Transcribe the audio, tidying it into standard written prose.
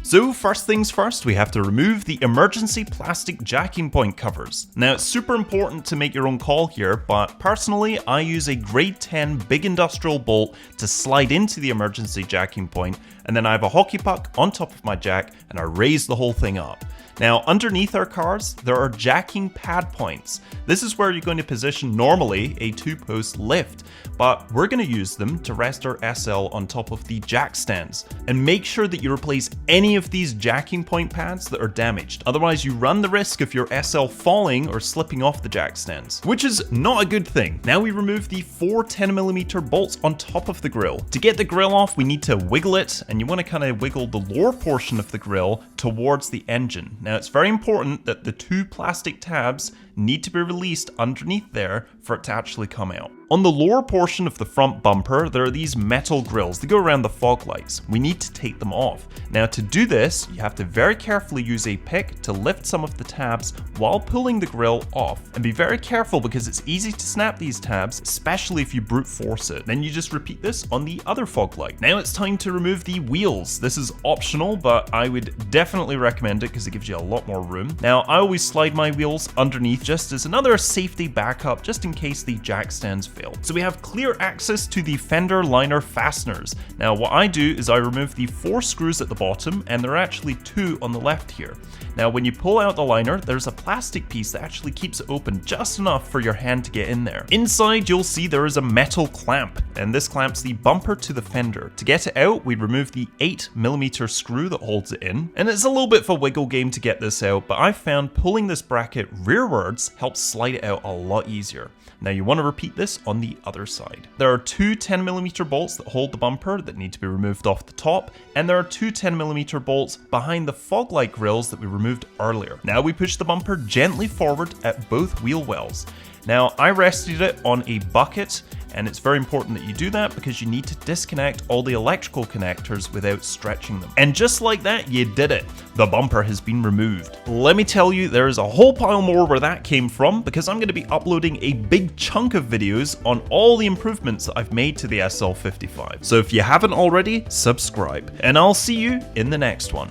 So first things first, we have to remove the emergency plastic jacking point covers. Now it's super important to make your own call here, but personally I use a grade 10 big industrial bolt to slide into the emergency jacking point, and then I have a hockey puck on top of my jack and I raise the whole thing up. Now underneath our cars, there are jacking pad points. This is where you're going to position normally a 2-post lift, but we're going to use them to rest our SL on top of the jack stands. And make sure that you replace any of these jacking point pads that are damaged. Otherwise you run the risk of your SL falling or slipping off the jack stands, which is not a good thing. Now we remove the 4 10mm bolts on top of the grille. To get the grille off, we need to wiggle it, and you want to kind of wiggle the lower portion of the grille towards the engine. Now it's very important that the 2 plastic tabs need to be released underneath there for it to actually come out. On the lower portion of the front bumper, there are these metal grills that go around the fog lights. We need to take them off. Now to do this, you have to very carefully use a pick to lift some of the tabs while pulling the grill off. And be very careful because it's easy to snap these tabs, especially if you brute force it. Then you just repeat this on the other fog light. Now it's time to remove the wheels. This is optional, but I would definitely recommend it because it gives you a lot more room. Now I always slide my wheels underneath just as another safety backup, just in case the jack stands fail. So we have clear access to the fender liner fasteners. Now what I do is I remove the 4 screws at the bottom, and there are actually 2 on the left here. Now when you pull out the liner, there's a plastic piece that actually keeps it open just enough for your hand to get in there. Inside you'll see there is a metal clamp, and this clamps the bumper to the fender. To get it out, we remove the 8mm screw that holds it in, and it's a little bit of a wiggle game to get this out, but I've found pulling this bracket rearwards helps slide it out a lot easier. Now you want to repeat this on the other side. There are 2 10mm bolts that hold the bumper that need to be removed off the top, and there are 2 10mm bolts behind the fog light grills that we removed earlier. Now we push the bumper gently forward at both wheel wells. Now I rested it on a bucket, and it's very important that you do that because you need to disconnect all the electrical connectors without stretching them. And just like that, you did it. The bumper has been removed. Let me tell you, there is a whole pile more where that came from, because I'm going to be uploading a big chunk of videos on all the improvements that I've made to the SL55. So if you haven't already, subscribe, and I'll see you in the next one.